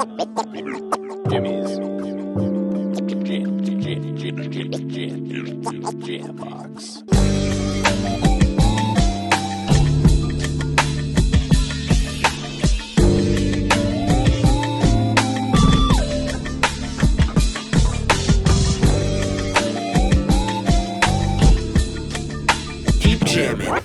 Jimmy's Jam Box. Keep jamming.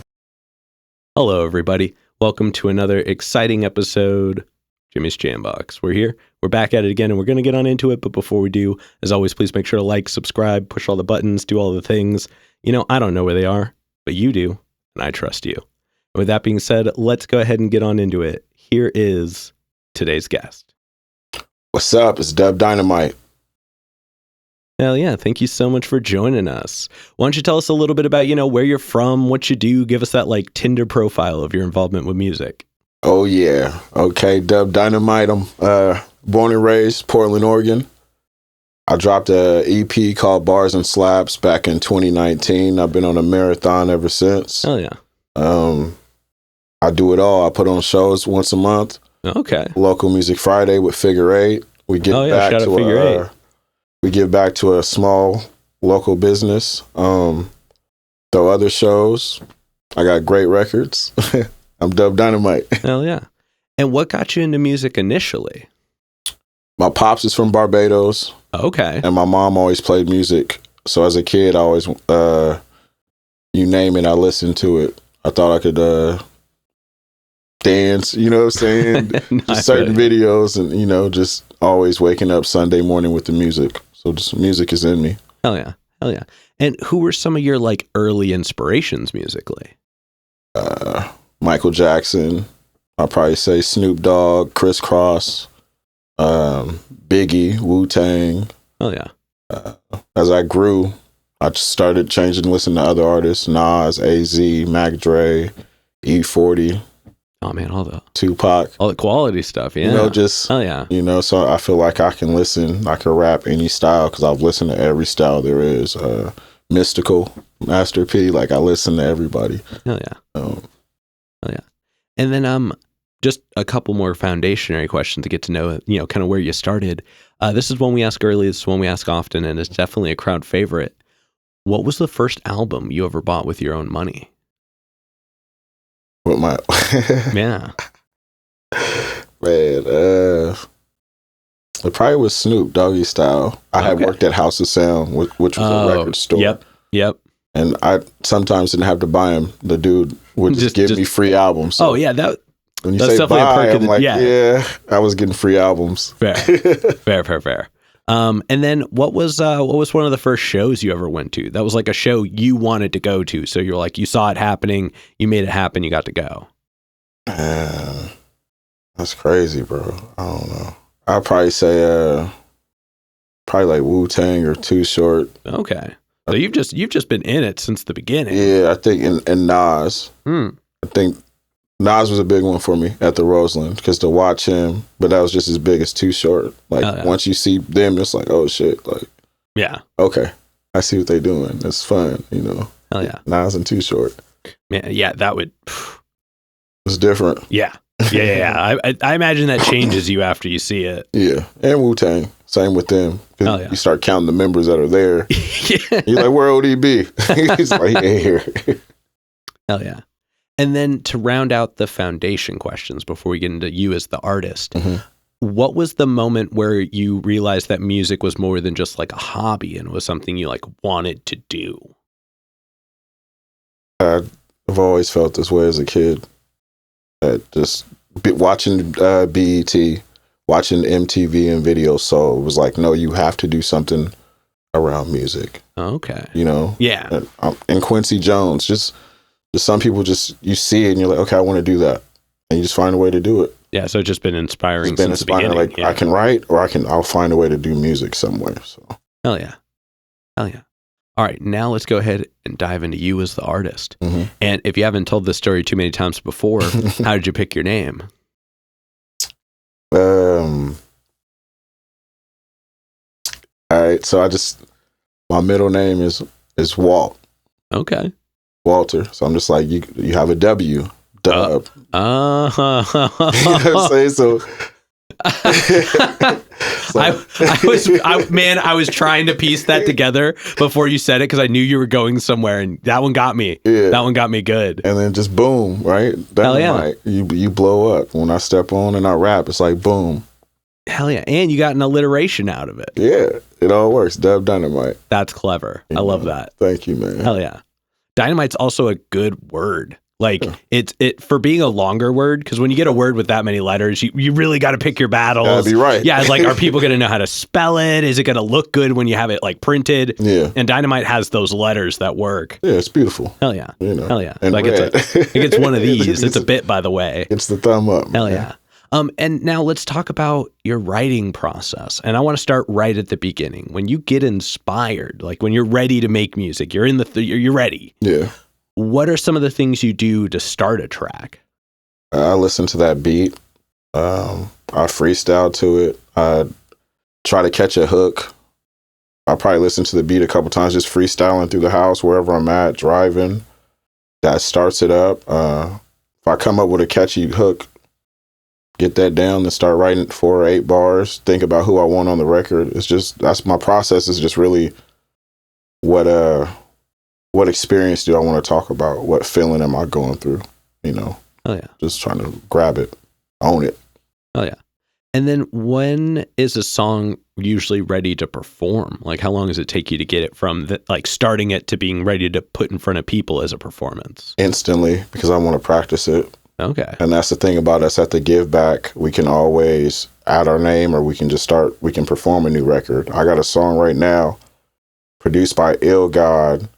Hello, everybody. Welcome to another exciting episode. Jimmy's Jam Box. We're back at it again, and we're going to get on into it. But before we do, as always, please make sure to like, subscribe, push all the buttons, do all the things. You know, I don't know where they are, but you do, and I trust you. And with that being said, let's go ahead and get on into it. Here is today's guest. What's up? It's Dub Dynamite. Hell yeah. Thank you so much for joining us. Why don't you tell us a little bit about, where you're from, what you do, give us that Tinder profile of your involvement with music. Oh, yeah. Okay, Dub Dynamite. I'm born and raised Portland, Oregon. I dropped an EP called Bars and Slaps back in 2019. I've been on a marathon ever since. Hell yeah. I do it all. I put on shows once a month. Okay. Local Music Friday with Figure 8. We give shout out Figure 8. We give back to a small local business. Throw other shows. I got great records. I'm Dub Dynamite. Hell yeah. And what got you into music initially? My pops is from Barbados. Okay. And my mom always played music. So as a kid, I always, you name it, I listened to it. I thought I could dance, you know what I'm saying? Just certain videos and, just always waking up Sunday morning with the music. So just music is in me. Hell yeah. Hell yeah. And who were some of your early inspirations musically? Michael Jackson. I'll probably say Snoop Dogg, Criss Cross, Biggie, Wu-Tang. Oh yeah. As I grew, I just started changing, listening to other artists: Nas, AZ, Mac Dre, E40. Oh man, Tupac, all the quality stuff. Yeah. Oh yeah. So I feel like I can listen, I can rap any style because I've listened to every style there is. Mystical, Master P, I listen to everybody. Hell yeah. Oh yeah. And then just a couple more foundationary questions to get to know, kind of where you started. This is one we ask early, this is one we ask often, and it's definitely a crowd favorite. What was the first album you ever bought with your own money? With my Yeah. Man, it probably was Snoop Doggy Style. I had worked at House of Sound, which was a record store. Yep. And I sometimes didn't have to buy him. The dude would just give me free albums. So when you say buy, I'm like, yeah, I was getting free albums. Fair. Fair. And then what was one of the first shows you ever went to? That was a show you wanted to go to. So you're you saw it happening, you made it happen, you got to go. That's crazy, bro. I don't know. I'd probably say probably Wu-Tang or Too Short. Okay. So you've just been in it since the beginning. Yeah, I think and Nas. I think Nas was a big one for me at the Roseland because to watch him, but that was just as big as Too Short. Once you see them, it's oh shit, yeah, okay, I see what they're doing. It's fun, Hell yeah, Nas and Too Short. Man, yeah, that would. It's different. Yeah. I imagine that changes you after you see it. Yeah, and Wu-Tang, same with them. You start counting the members that are there. Yeah. You're where ODB? He's here. Hell yeah. And then to round out the foundation questions before we get into you as the artist, what was the moment where you realized that music was more than just a hobby and was something you wanted to do? I've always felt this way as a kid. Just watching BET, watching MTV and video soul was no, you have to do something around music. Okay. Yeah. And Quincy Jones, just some people you see it and you're okay, I want to do that. And you just find a way to do it. Yeah, so it's just been inspiring since the beginning. I can write or I'll find a way to do music somewhere. So. Hell yeah. All right, now let's go ahead and dive into you as the artist. And if you haven't told this story too many times before, how did you pick your name? All right, so my middle name is Walt. Okay. Walter. So I'm just you have a W. Dub. You know what I'm saying? So I was trying to piece that together before you said it because I knew you were going somewhere, and that one got me. Yeah. That one got me good. And then just boom, right? Hell yeah. You blow up. When I step on and I rap, it's like boom. Hell yeah. And you got an alliteration out of it. Yeah, it all works. Dub Dynamite. That's clever. I love that. Thank you, man. Hell yeah. Dynamite's also a good word. Like it for being a longer word, because when you get a word with that many letters, you really got to pick your battles. Gotta be right. Yeah, it's like, are people going to know how to spell it? Is it going to look good when you have it like printed? Yeah. And Dynamite has those letters that work. Yeah, it's beautiful. Hell yeah. Hell yeah. And like it's one of these. It's a bit, by the way. It's the thumb up. Hell yeah. And now let's talk about your writing process. And I want to start right at the beginning. When you get inspired, like when you're ready to make music, you're in you're ready. Yeah. What are some of the things you do to start a track? I listen to that beat. I freestyle to it. I try to catch a hook. I probably listen to the beat a couple times, just freestyling through the house, wherever I'm at, driving. That starts it up. If I come up with a catchy hook, get that down and start writing 4 or 8 bars, think about who I want on the record. It's just, that's my process, is just really what experience do I want to talk about? What feeling am I going through? You know? Oh yeah. Just trying to grab it, own it. Oh yeah. And then when is a song usually ready to perform? Like how long does it take you to get it from like starting it to being ready to put in front of people as a performance? Instantly, because I want to practice it. Okay. And that's the thing about us at the Give Back. We can always add our name, or we can just we can perform a new record. I got a song right now produced by Ill God,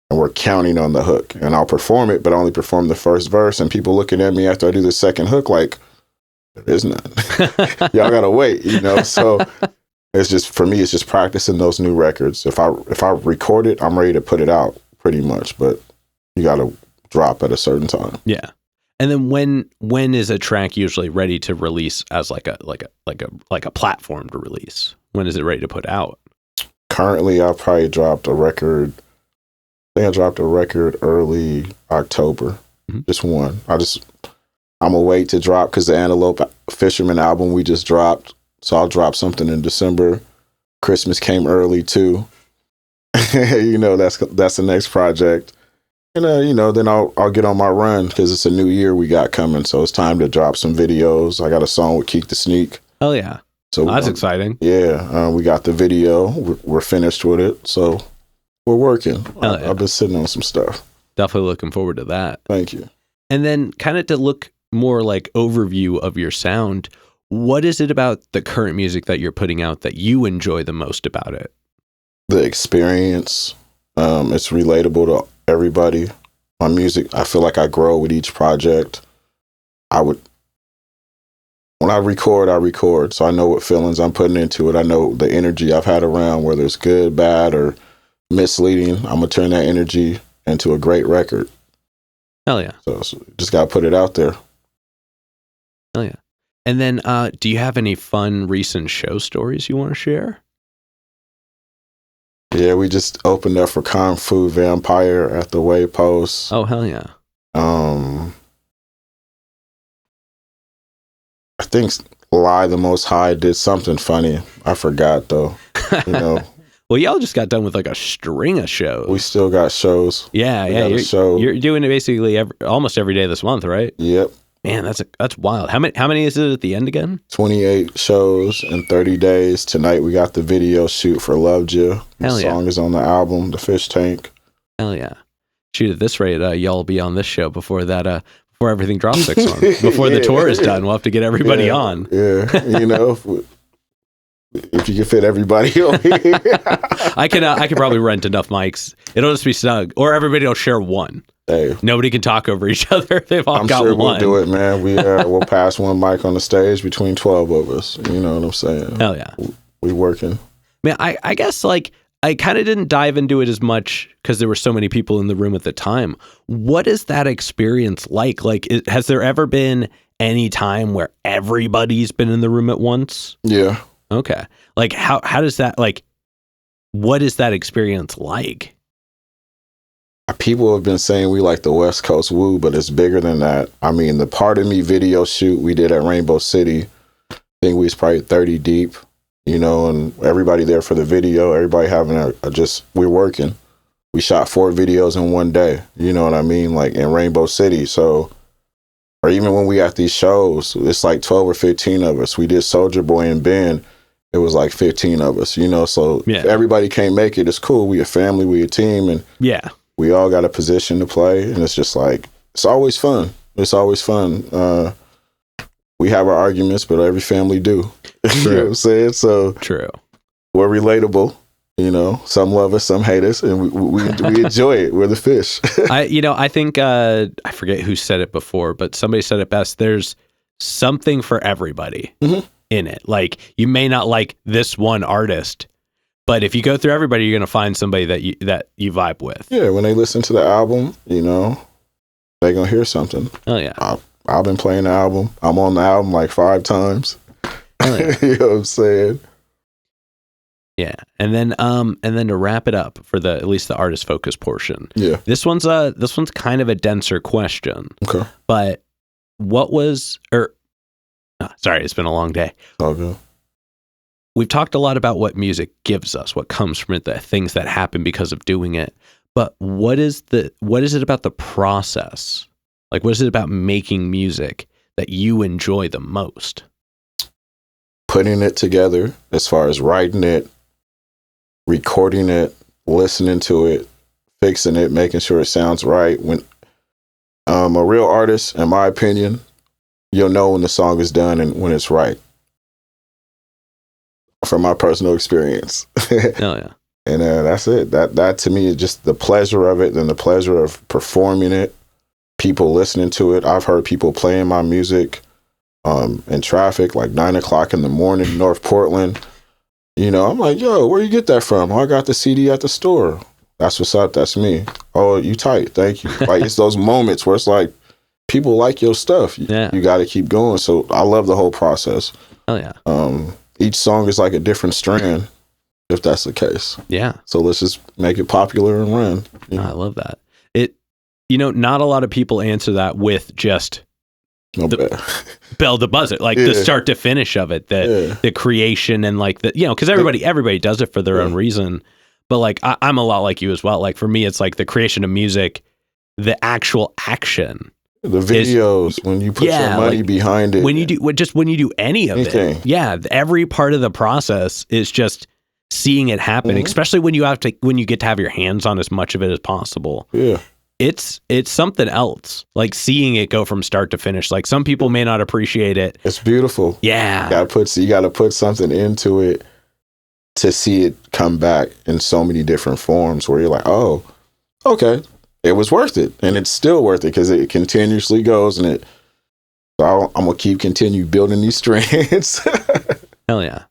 and we're counting on the hook. And I'll perform it, but I only perform the first verse. And people looking at me after I do the second hook like, there is none. Y'all gotta wait, you know? So it's just, for me, it's just practicing those new records. If I record it, I'm ready to put it out pretty much, but you gotta drop at a certain time. Yeah. And then when is a track usually ready to release as like a platform to release? When is it ready to put out? Currently, I probably dropped a record. I think I dropped a record early October. Mm-hmm. Just one. I'm gonna wait to drop because the Antelope Fisherman album we just dropped. So I'll drop something in December. Christmas came early too. You know, that's the next project. And you know, then I'll get on my run because it's a new year we got coming. So it's time to drop some videos. I got a song with Keek the Sneak. Oh yeah. So that's exciting. Yeah. We got the video. We're finished with it. So we're working. I've been sitting on some stuff. Definitely looking forward to that. Thank you. And then kind of to look more like overview of your sound, what is it about the current music that you're putting out that you enjoy the most about it? The experience. It's relatable to everybody. My music, I feel like I grow with each project. When I record, so I know what feelings I'm putting into it. I know the energy I've had around, whether it's good, bad, or misleading. I'm going to turn that energy into a great record. Hell yeah. So just got to put it out there. Hell yeah. And then do you have any fun recent show stories you want to share? Yeah, we just opened up for Kung Fu Vampire at the Waypost. Oh, hell yeah. I think Lie the Most High did something funny. I forgot, though. You know. Well, y'all just got done with like a string of shows. We still got shows. Yeah. You're doing it basically almost every day this month, right? Yep. Man, that's wild. How many is it at the end again? 28 shows in 30 days. Tonight we got the video shoot for Loved You. The song is on the album, The Fish Tank. Hell yeah. Shoot, at this rate, y'all will be on this show before before everything drops next month. Before the tour is done, we'll have to get everybody on. Yeah, you know, if you can fit everybody on here. I can probably rent enough mics. It'll just be snug. Or everybody will share one. Hey. Nobody can talk over each other. They've all got one. I'm sure one. We'll do it, man. We'll pass one mic on the stage between 12 of us. You know what I'm saying? Hell yeah. We working. Man, I guess like I kind of didn't dive into it as much because there were so many people in the room at the time. What is that experience like? Like, has there ever been any time where everybody's been in the room at once? Yeah. Okay. Like, how does that, like, what is that experience like? People have been saying we like the West Coast Woo, but it's bigger than that. I mean, the Part of Me video shoot we did at Rainbow City, think we was probably 30 deep, you know, and everybody there for the video, everybody having we're working. We shot 4 videos in one day, you know what I mean? Like in Rainbow City. So, or even when we at these shows, it's like 12 or 15 of us. We did Soulja Boy and Ben. It was like 15 of us, you know, so if everybody can't make it, it's cool. We a family, we a team, and we all got a position to play. And it's just like, it's always fun. It's always fun. We have our arguments, but every family do. You know what I'm saying? So true. We're relatable. You know, some love us, some hate us, and we enjoy it. We're the fish. I think I forget who said it before, but somebody said it best. There's something for everybody in it. Like, you may not like this one artist, but if you go through everybody, you're gonna find somebody that you vibe with. Yeah, when they listen to the album, you know, they're gonna hear something. Oh yeah. I've been playing the album. I'm on the album like 5 times. Oh, yeah. You know what I'm saying? Yeah, and then to wrap it up for at least the artist focus portion. Yeah, this one's kind of a denser question. Okay, but sorry, it's been a long day. Okay. We've talked a lot about what music gives us, what comes from it, the things that happen because of doing it. But what is it about the process? Like, what is it about making music that you enjoy the most? Putting it together, as far as writing it, recording it, listening to it, fixing it, making sure it sounds right. When a real artist, in my opinion, you'll know when the song is done and when it's right. From my personal experience. Oh yeah. And that's it. That to me is just the pleasure of it, and the pleasure of performing it, people listening to it. I've heard people playing my music in traffic, like 9 o'clock in the morning in North Portland. You know, I'm like, yo, where you get that from? Oh, I got the CD at the store. That's what's up. That's me. Oh, you tight. Thank you. Like, it's those moments where it's like, people like your stuff. You got to keep going. So I love the whole process. Oh, yeah. Each song is like a different strand, if that's the case. Yeah. So let's just make it popular and run. You know? I love that. Not a lot of people answer that with just bell to buzzer, like the start to finish of it, the creation and like because everybody does it for their own reason. But like I'm a lot like you as well. Like for me, it's like the creation of music, the actual action, the videos, when you put your money behind it, when you do any of it. Yeah, every part of the process is just seeing it happen. Especially when you get to have your hands on as much of it as possible. Yeah. It's something else, like seeing it go from start to finish. Like, some people may not appreciate it. It's beautiful. Yeah. You gotta put something into it to see it come back in so many different forms where you're like, oh, okay, it was worth it. And it's still worth it because it continuously goes, and so I'm gonna continue building these strands. Hell yeah.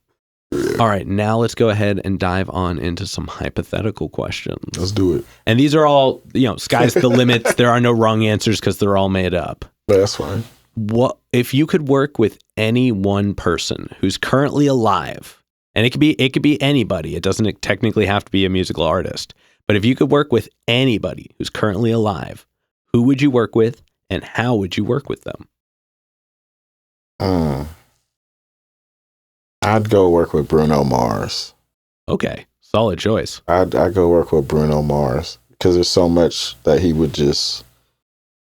All right, now let's go ahead and dive on into some hypothetical questions. Let's do it. And these are all, sky's the limit. There are no wrong answers because they're all made up. That's fine. What if you could work with any one person who's currently alive? And it could be anybody. It doesn't technically have to be a musical artist. But if you could work with anybody who's currently alive, who would you work with, and how would you work with them? I'd go work with Bruno Mars. Okay, solid choice. I'd go work with Bruno Mars because there's so much that he would just...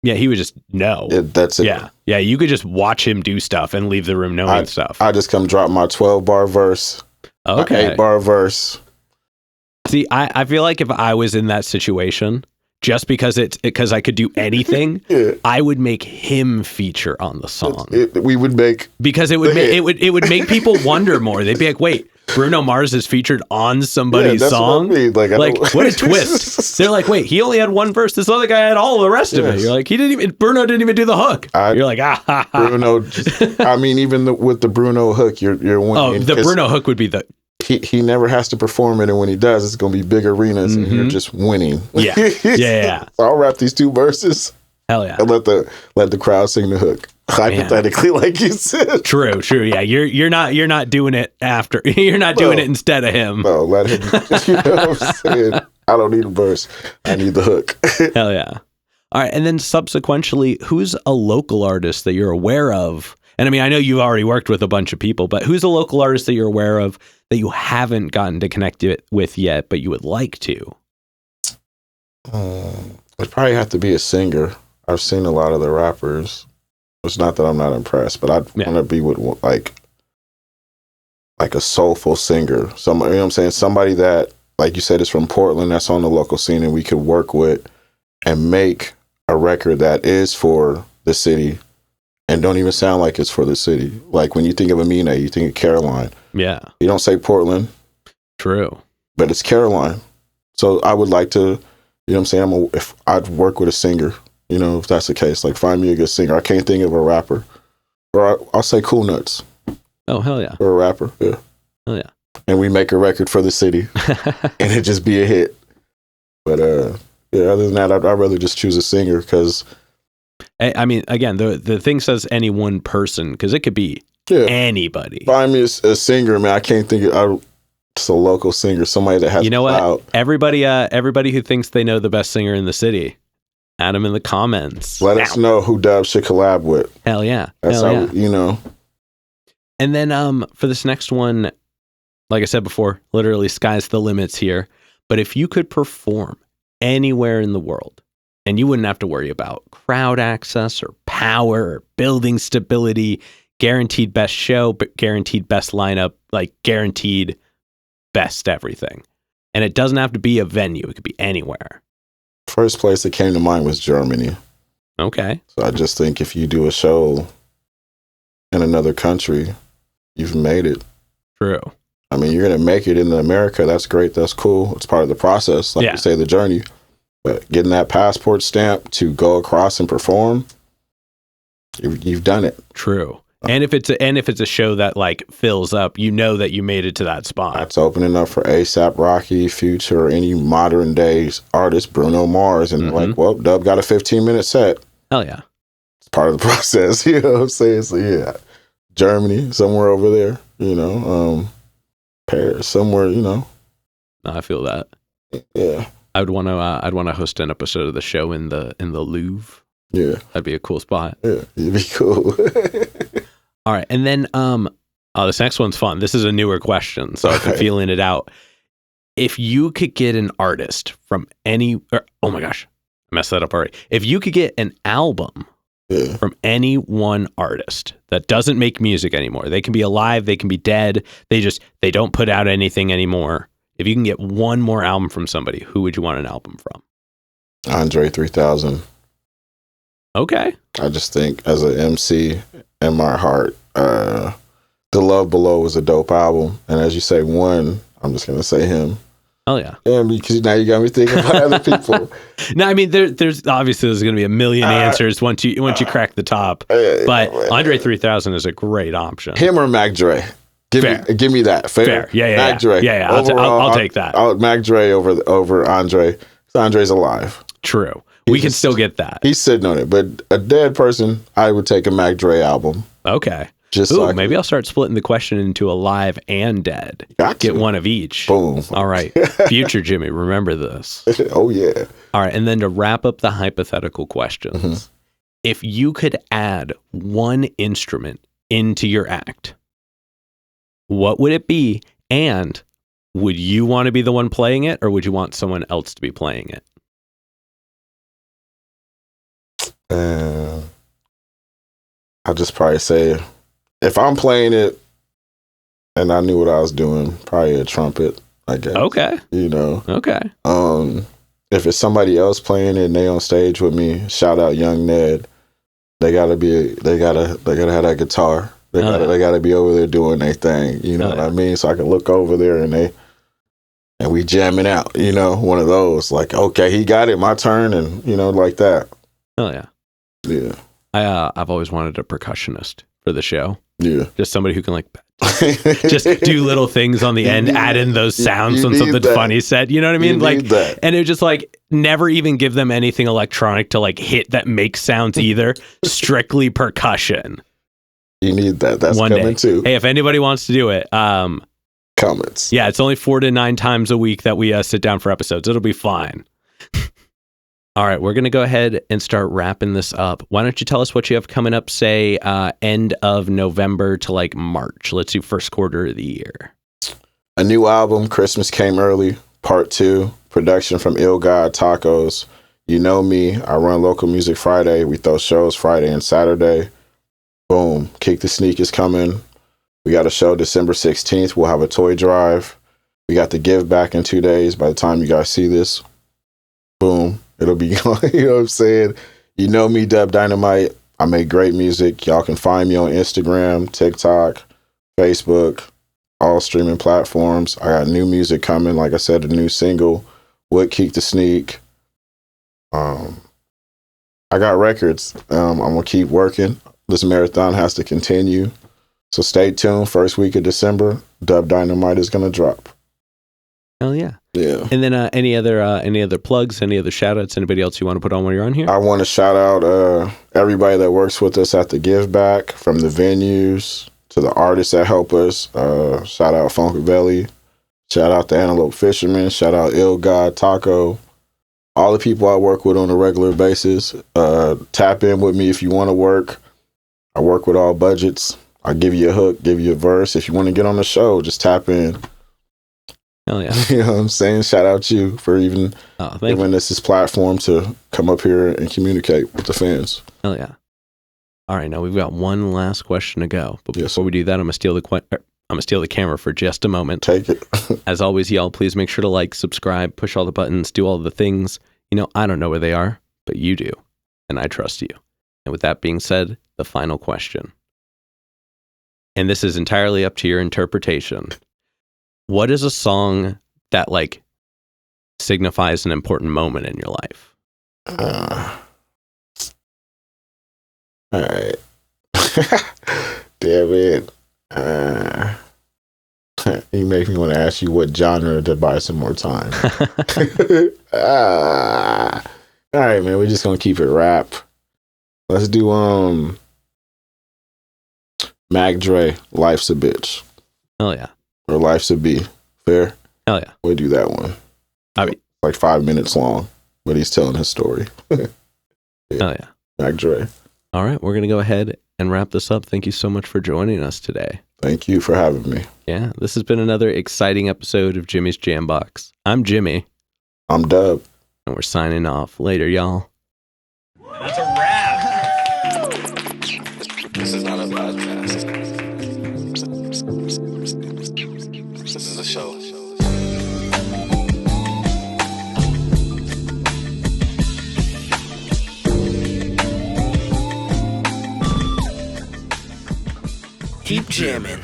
Yeah, he would just know. That's it. Yeah, you could just watch him do stuff and leave the room knowing stuff. I just come drop my 12-bar verse, okay, 8-bar verse. See, I feel like if I was in that situation, just because I could do anything, I would make him feature on the song. We would make, because it would make people wonder more. They'd be like, wait, Bruno Mars is featured on somebody's song? What I mean. Like what a twist. They're like, wait, he only had one verse. This other guy had all the rest of it. You're like, Bruno didn't even do the hook. You're like, Bruno, even with the Bruno hook, you're winning. Oh, the Bruno hook would be the... He never has to perform it, and when he does, it's going to be big arenas, and you're just winning. Yeah. So I'll rap these 2 verses. Hell yeah. And let the crowd sing the hook. Hypothetically, like you said. True. Yeah, you're not doing it after. You're not doing it instead of him. No, let him. You know what I'm saying? I don't need a verse. I need the hook. Hell yeah. All right, and then subsequently, who's a local artist that you're aware of? And I mean, I know you've already worked with a bunch of people, but who's a local artist that you're aware of that you haven't gotten to connect with yet, but you would like to? It'd probably have to be a singer. I've seen a lot of the rappers. It's not that I'm not impressed, but I'd want to be with like a soulful singer. Somebody, you know what I'm saying? Somebody that, like you said, is from Portland, that's on the local scene, and we could work with and make a record that is for the city and don't even sound like it's for the city. Like when you think of Amina, you think of Caroline. Yeah. You don't say Portland. True. But it's Caroline. So I would like to, you know what I'm saying? If I'd work with a singer, you know, if that's the case, like find me a good singer. I can't think of a rapper. Or I'll say Cool Nuts. Oh, hell yeah. Or a rapper. Yeah. Oh, yeah. And we make a record for the city and it just be a hit. But yeah, other than that, I'd rather just choose a singer because I mean, again, the thing says any one person because it could be anybody. Find me a singer, man. I can't think of just a local singer, somebody that has. You know what? Everybody who thinks they know the best singer in the city, add them in the comments. Let us know who Dub should collab with. Hell yeah! That's Hell how, you know. And then for this next one, like I said before, literally sky's the limits here. But if you could perform anywhere in the world, and you wouldn't have to worry about crowd access or power or building stability, guaranteed best show, but guaranteed best lineup, like guaranteed best everything. And it doesn't have to be a venue. It could be anywhere. First place that came to mind was Germany. Okay. So I just think if you do a show in another country, you've made it. True. I mean, you're going to make it in America. That's great. That's cool. It's part of the process. Like you say, the journey. But getting that passport stamp to go across and perform, you've done it. True. And if it's a show that like fills up, you know that you made it to that spot. That's opening up for A$AP Rocky, Future, or any modern day artist, Bruno Mars, and like, well, Dub got a 15-minute set. Hell yeah. It's part of the process, you know what I'm saying? So yeah, Germany, somewhere over there, you know, Paris, somewhere, you know. No, I feel that. Yeah. I'd want to host an episode of the show in the Louvre. Yeah. That'd be a cool spot. Yeah, it'd be cool. All right. And then this next one's fun. This is a newer question, so I've been feeling it out. If you could get an artist from oh my gosh, I messed that up already. If you could get an album from any one artist that doesn't make music anymore, they can be alive, they can be dead, they don't put out anything anymore. If you can get one more album from somebody, who would you want an album from? Andre 3000. Okay. I just think as an MC in my heart, The Love Below was a dope album. And as you say, one, I'm just going to say him. Oh, yeah. Yeah, because now you got me thinking about other people. No, I mean, there's obviously going to be a million answers once you crack the top. But Andre 3000 is a great option. Him or Mac Dre? Give me that. Fair. Yeah. Mac Dre. Yeah. I'll take that. Mac Dre over Andre. Andre's alive. True. We can still get that. He's sitting on it. But a dead person, I would take a Mac Dre album. Okay. Maybe I'll start splitting the question into alive and dead. Get one of each. Boom. All right. Future Jimmy, remember this. Oh, yeah. All right. And then to wrap up the hypothetical questions, if you could add one instrument into your act, what would it be? And would you want to be the one playing it, or would you want someone else to be playing it? I'll just probably say, if I'm playing it and I knew what I was doing, probably a trumpet, I guess. Okay. You know. Okay. If it's somebody else playing it and they on stage with me, shout out Young Ned. They gotta have that guitar. They gotta be over there doing their thing. You know what I mean? So I can look over there and we jamming out, you know, one of those. Like, okay, he got it, my turn, and you know, like that. Oh yeah. Yeah. I've always wanted a percussionist for the show. Yeah. Just somebody who can like just do little things on the end, add in those sounds when something funny said. You know what I mean? Like, and it just like never even give them anything electronic to like hit that makes sounds either. Strictly percussion. You need that. That's one coming day. too. Hey, if anybody wants to do it, comments. Yeah, it's only 4 to 9 times a week that we sit down for episodes. It'll be fine. All right, we're going to go ahead and start wrapping this up. Why don't you tell us what you have coming up, say, end of November to like March? Let's do first quarter of the year. A new album, Christmas Came Early, Part 2, production from Ill God Tacos. You know me, I run Local Music Friday. We throw shows Friday and Saturday. Boom, Kick the Sneak is coming. We got a show December 16th. We'll have a toy drive. We got the give back in 2 days. By the time you guys see this, boom, it'll be going. You know what I'm saying? You know me, Dub Dynamite. I make great music. Y'all can find me on Instagram, TikTok, Facebook, all streaming platforms. I got new music coming. Like I said, a new single, Would Kick the Sneak. I got records. I'm going to keep working. This marathon has to continue. So stay tuned. First week of December, Dub Dynamite is going to drop. Hell yeah. Yeah. And then any other plugs, any other shout outs, anybody else you want to put on while you're on here? I want to shout out everybody that works with us at the Give Back, from the venues to the artists that help us. Shout out Funkavelli. Shout out the Antelope Fisherman. Shout out Ill God Taco. All the people I work with on a regular basis. Tap in with me if you want to work. I work with all budgets. I'll give you a hook, give you a verse. If you want to get on the show, just tap in. Hell yeah. You know what I'm saying? Shout out you for even giving us this platform to come up here and communicate with the fans. Hell yeah. All right, now we've got one last question to go. But before we do that, I'm going to steal the camera for just a moment. Take it. As always, y'all, please make sure to like, subscribe, push all the buttons, do all the things. You know, I don't know where they are, but you do. And I trust you. And with that being said, the final question. And this is entirely up to your interpretation. What is a song that like signifies an important moment in your life? All right. Damn it. You make me want to ask you what genre to buy some more time. All right, man. We're just gonna keep it rap. Let's do Mac Dre, Life's a Bitch. Hell yeah. Or Life's a B. Fair? Hell yeah. We'll do that one. I mean, like 5 minutes long, but he's telling his story. Hell yeah. Mac Dre. All right, we're going to go ahead and wrap this up. Thank you so much for joining us today. Thank you for having me. Yeah, this has been another exciting episode of Jimmy's Jambox. I'm Jimmy. I'm Dub. And we're signing off. Later, y'all. That's a wrap. This is not a podcast. This is a show. Keep jamming.